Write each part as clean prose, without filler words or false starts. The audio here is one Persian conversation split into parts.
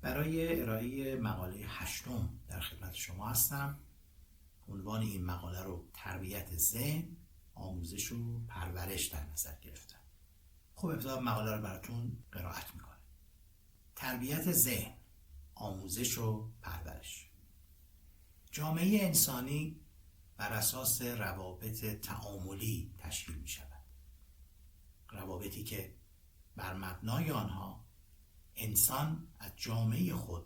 برای ارائه مقاله 8 در خدمت شما هستم. عنوان این مقاله رو تربیت ذهن، آموزش و پرورش در نظر گرفتم. خب ابتدا مقاله رو براتون قرائت میکنم. تربیت ذهن، آموزش و پرورش. جامعه انسانی بر اساس روابط تعاملی تشکیل می شود. روابطی که بر مبنای آنها انسان از جامعه خود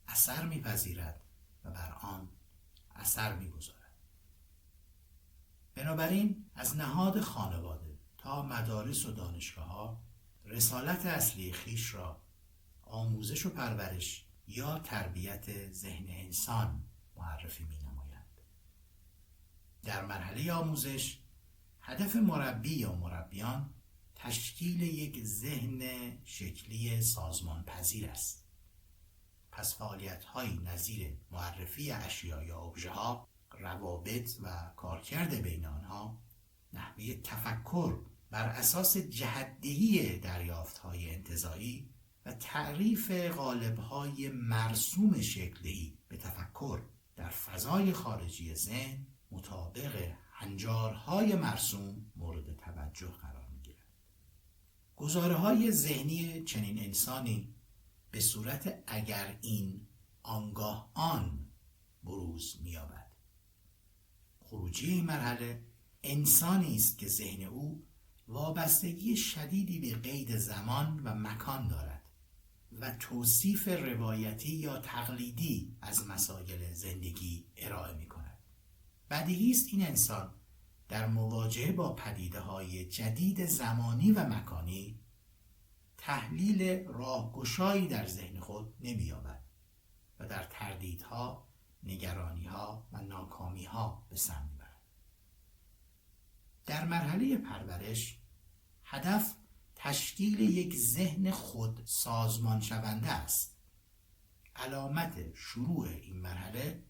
اثر می‌پذیرد و بر آن اثر می‌گذارد. بنابراین از نهاد خانواده تا مدارس و دانشگاه‌ها رسالت اصلی خویش را آموزش و پرورش یا تربیت ذهن انسان معرفی می‌نمایند. در مرحله آموزش هدف مربی یا مربیان تشکیل یک ذهن شکلی سازمان پذیر است. پس فعالیت‌هایی نظیر معرفی اشیا یا ابژه‌ها، روابط و کارکرد بین آنها، نحوه تفکر بر اساس جهت‌دهی دریافت‌های انتزاعی و تعریف قالب‌های مرسوم شکل‌دهی به تفکر در فضای خارجی ذهن مطابق هنجارهای مرسوم مورد توجه قرار می‌گیرد. گزاره‌های ذهنی چنین انسانی به صورت اگر این آنگاه آن بروز می‌یابد. خروجی این مرحله انسانی است که ذهن او وابستگی شدیدی به قید زمان و مکان دارد و توصیف روایتی یا تقلیدی از مسائل زندگی ارائه می‌کند. بدیهی است این انسان در مواجهه با پدیده‌های جدید زمانی و مکانی تحلیل راهگشایی در ذهن خود نمی‌یابد و در تردیدها، نگرانی‌ها و ناکامی‌ها به سر می‌برد. در مرحله پرورش هدف تشکیل یک ذهن خود سازمان شونده است. علامت شروع این مرحله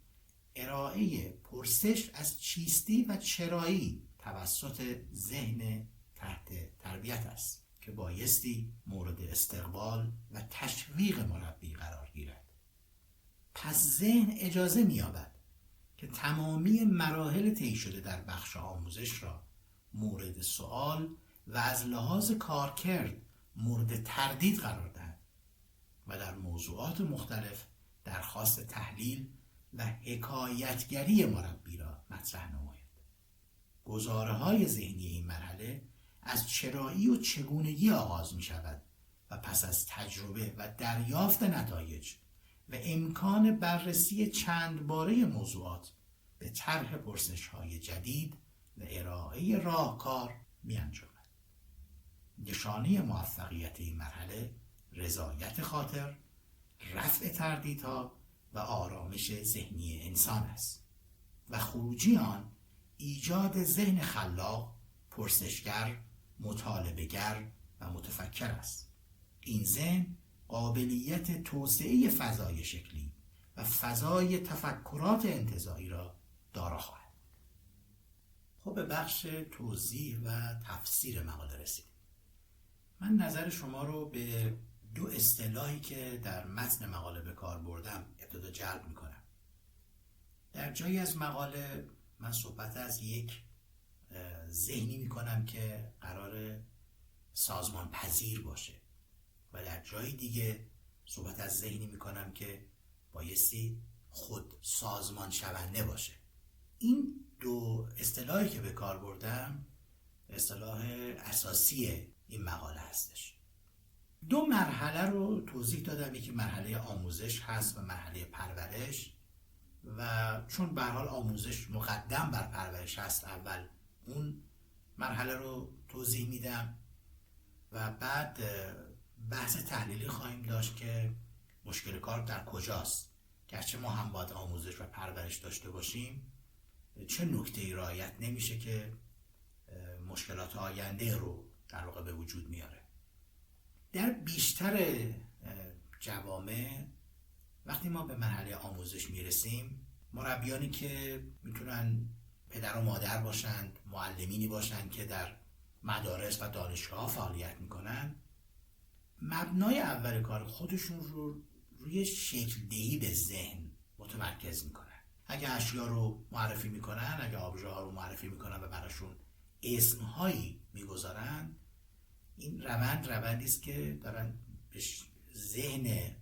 ارائه پرسش از چیستی و چرایی توسط ذهن تحت تربیت است که بایستی مورد استقبال و تشویق مربی قرار گیرد. پس ذهن اجازه می‌یابد که تمامی مراحل طی شده در بخش آموزش را مورد سؤال و از لحاظ کارکرد مورد تردید قرار دهد و در موضوعات مختلف درخواست تحلیل و حکایتگری مربی را مطرح نماید. گزاره‌های ذهنی این مرحله از چرایی و چگونگی آغاز می شود و پس از تجربه و دریافت نتایج و امکان بررسی چند باره موضوعات به طرح پرسش‌های جدید و ارائه راهکار می انجامد. نشانه موفقیت این مرحله رضایت خاطر، رفع تردیدها و آرامش ذهنی انسان است و خروجی آن ایجاد ذهن خلاق، پرسشگر، مطالبه‌گر و متفکر است. این ذهن قابلیت توسعه فضای شکلی و فضای تفکرات انتزاعی را دارا خواهد. خب به بخش توضیح و تفسیر مقاله رسیدیم. من نظر شما رو به دو اصطلاحی که در متن مقاله به کار بردم ابتدا جلب میکنم. در جایی از مقاله من صحبت از یک ذهنی میکنم که قرار سازمان پذیر باشه و در جای دیگه صحبت از ذهنی میکنم که بایستی خود سازمان شونده باشه. این دو اصطلاحی که به کار بردم اصطلاح اساسی این مقاله هستش. دو مرحله رو توضیح دادم، یکی مرحله آموزش هست و مرحله پرورش و چون به هر حال آموزش مقدم بر پرورش هست اول اون مرحله رو توضیح میدم و بعد بحث تحلیلی خواهیم داشت که مشکل کار در کجاست. گرچه ما هم باید آموزش و پرورش داشته باشیم، چه نکته‌ای رعایت نمیشه که مشکلات آینده رو در واقع به وجود میاره. در بیشتر جوامع وقتی ما به مرحله آموزش میرسیم، مربیانی که میتونن پدر و مادر باشند، معلمینی باشند که در مدارس و دانشگاه فعالیت میکنن، مبنای اول کار خودشون رو روی شکل دهی به ذهن متمرکز میکنن. اگه اشیا رو معرفی میکنن، اگه آبژه ها رو معرفی میکنن و براشون اسمهایی میگذارن، این روندی است که دارن به ذهن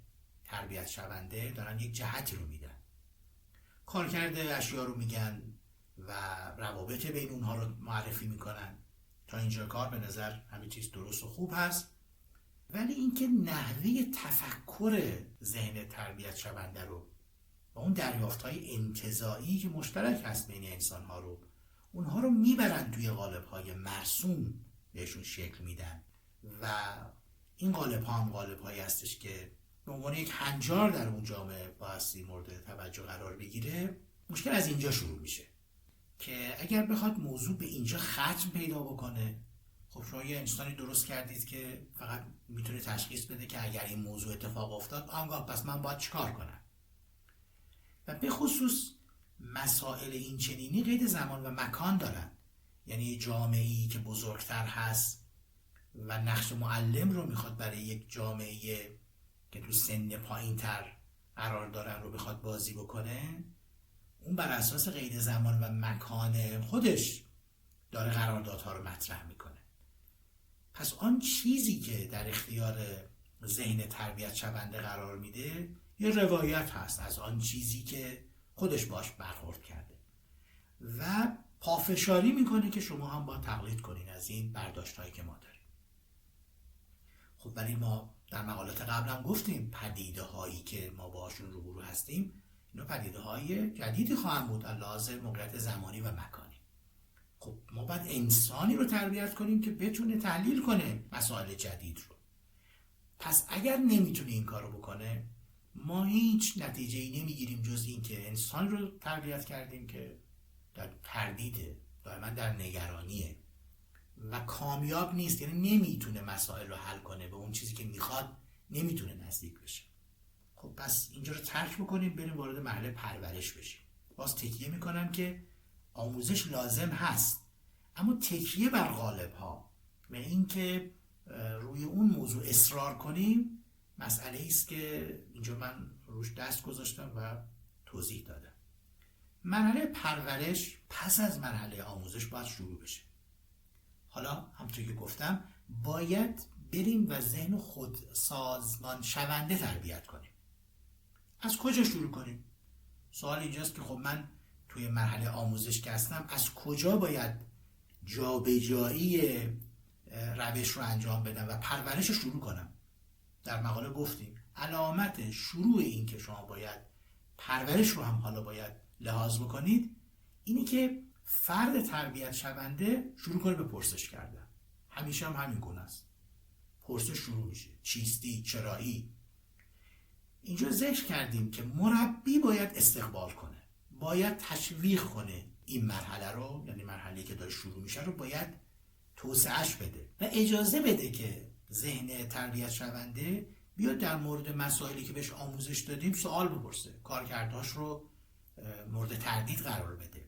تربیت شونده دارن یک جهتی رو میدن. کارکرد اشیا رو میگن و روابط بین اونها رو معرفی میکنن. تا اینجا کار به نظر همه چیز درست و خوب هست، ولی اینکه نحوه تفکر ذهن تربیت شونده رو و اون دریافت‌های انتزاعی که مشترک هست بین انسان‌ها رو، اونها رو میبرن توی قالب‌های مرسوم بهشون شکل میدن و این قالب‌ها هم قالب‌هایی هستش که به عنوان یک هنجار در اون جامعه بایستی مورد توجه قرار بگیره. مشکل از اینجا شروع میشه که اگر بخواد موضوع به اینجا ختم پیدا بکنه، خب شما یه انسانی درست کردید که فقط میتونه تشخیص بده که اگر این موضوع اتفاق افتاد آنگاه پس من باید چیکار کنم. و به خصوص مسائل این چنینی قید زمان و مکان دارن. یعنی جامعه‌ای که بزرگتر هست و نقش معلم رو میخواد برای یک جامعه که تو سن پایین‌تر قرار دارن رو بخواد بازی بکنه، اون بر اساس قید زمان و مکان خودش داره قراردادها رو مطرح میکنه. پس آن چیزی که در اختیار ذهن تربیت شونده قرار میده یه روایت هست از آن چیزی که خودش باش برخورد کرده و پافشاری میکنه که شما هم باید تقلید کنین از این برداشت هایی که ما داریم. خب ولی ما در مقالات قبل هم گفتیم پدیده هایی که ما باشون روبرو هستیم اینا پدیده های جدیدی خواهند بود از لحاظ موقعیت زمانی و مکانی. خب ما باید انسانی رو تربیت کنیم که بتونه تحلیل کنه مسائل جدید رو. پس اگر نمیتونه این کارو بکنه، ما هیچ نتیجه‌ای نمیگیریم جز این که انسان رو تربیت کردیم که در تردیده، دائما در نگرانیه و کامیاب نیست، یعنی نمیتونه مسائل رو حل کنه، به اون چیزی که میخواد نمیتونه نزدیک بشه. خب پس اینجا رو ترک بکنیم، بریم وارد مرحله پرورش بشیم. باز تکیه میکنم که آموزش لازم هست، اما تکیه بر قالب ها و این که روی اون موضوع اصرار کنیم مسئله است که اینجا من روش دست گذاشتم و توضیح دادم. مرحله پرورش پس از مرحله آموزش باید شروع بشه. حالا همونطور که گفتم باید بریم و ذهن خود سازمان شونده تربیت کنیم. از کجا شروع کنیم؟ سوال اینجاست که خب من توی مرحله آموزش که هستم از کجا باید جابجایی روش رو انجام بدم و پرورش رو شروع کنم. در مقاله گفتیم علامت شروع این که شما باید پرورش رو هم حالا باید لحاظ بکنید اینی که فرد تربیت شونده شروع کنه به پرسش کردن. همیشه هم همین گونه است. پرسش شروع میشه. چیستی؟ چرایی؟ اینجا ذکر کردیم که مربی باید استقبال کنه، باید تشویق کنه این مرحله رو، یعنی مرحله‌ای که داره شروع میشه رو باید توسعهش بده و اجازه بده که ذهن تربیت شونده بیاد در مورد مسائلی که بهش آموزش دادیم سوال بپرسه، کارکردهاش رو مورد تردید قرار بده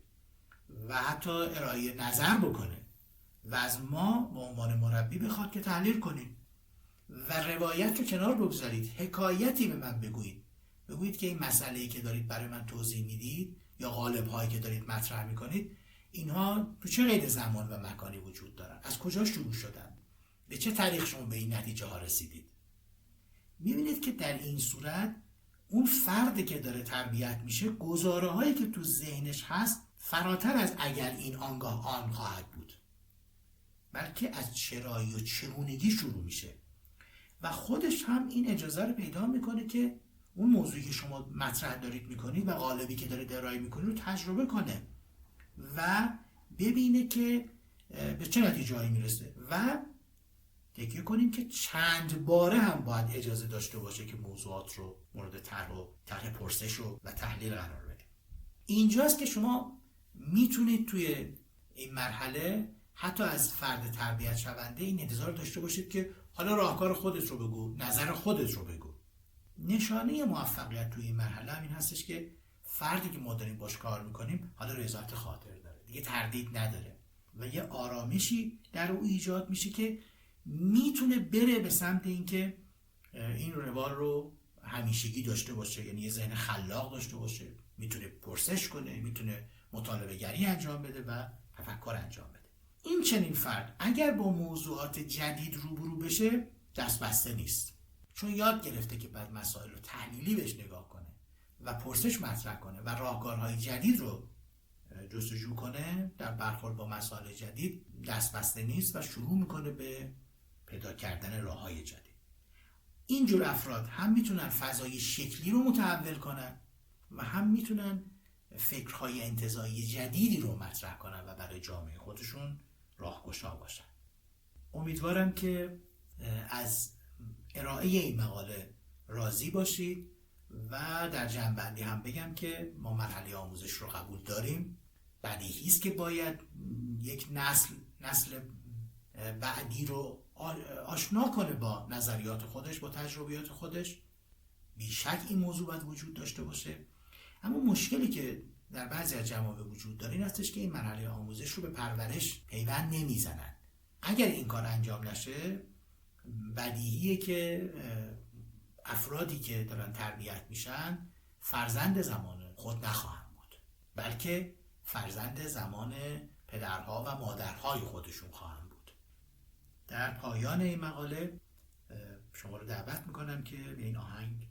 و حتی ارائه نظر بکنه و از ما به عنوان مربی بخواد که تحلیل کنیم و روایت رو کنار بگذارید، حکایتی به من بگویید که این مسئله‌ای که دارید برای من توضیح میدید یا قالب‌هایی که دارید مطرح میکنید اینها تو چه قید زمان و مکانی وجود دارن، از کجا شروع شدن، به چه طریق شما به این نتیجه ها رسیدید. میبینید که در این صورت اون فردی که داره تربیت میشه گزاره هایی که تو ذهنش هست فراتر از اگر این آنگاه آن خواهد بود، بلکه از چرایی و چگونگی شروع میشه و خودش هم این اجازه رو پیدا میکنه که اون موضوعی که شما مطرح دارید میکنید و قالبی که دارید ارائه میکنید رو تجربه کنه و ببینه که به چه نتیجه هایی میرسه و تکیه کنیم که چند باره هم باید اجازه داشته باشه که موضوعات رو مورد طرح پرسش و تحلیل قرار بده. اینجاست که شما میتونید توی این مرحله حتی از فرد تربیت شونده این انتظار داشته باشید که حالا راهکار خودت رو بگو، نظر خودت رو بگو. نشانه موفقیت توی این مرحله همین هستش که فردی که ما داریم باش کار میکنیم حالا رضایت خاطر داره، دیگه تردید نداره و یه آرامشی در او ایجاد میشه که میتونه بره به سمت اینکه این روال رو همیشگی داشته باشه، یعنی یه ذهن خلاق داشته باشه، میتونه پرسش کنه، میتونه مطالبه گری انجام بده و تفکر انجام بده. این چنین فرد اگر با موضوعات جدید روبرو بشه دست بسته نیست، چون یاد گرفته که بعد مسائل رو تحلیلی بهش نگاه کنه و پرسش مطرح کنه و راهکارهای جدید رو جستجو کنه در برخورد با مسائل جدید. دست بسته نیست و شروع میکنه به پیدا کردن راههای جدید. اینجور افراد هم میتونن فضای شکلی رو متحول کنن و هم میتونن فکرهای انتزاعی جدیدی رو مطرح کنن و برای جامعه خودشون راهگشا باشن. امیدوارم که از ارائه این مقاله راضی باشید و در جمع‌بندی هم بگم که ما مرحله آموزش رو قبول داریم. بدیهی است که باید یک نسل بعدی رو آشنا کنه با نظریات خودش، با تجربیات خودش. بیشک این موضوع باید وجود داشته باشه، اما مشکلی که در بعضی از جوامع وجود داره این هستش که این مرحله آموزش رو به پرورش پیوند نمیزنن. اگر این کار انجام نشه بدیهیه که افرادی که دارن تربیت میشن فرزند زمان خود نخواهند بود، بلکه فرزند زمان پدرها و مادرهای خودشون خواهند بود. در پایان این مقاله شما رو دعوت میکنم که به این آهنگ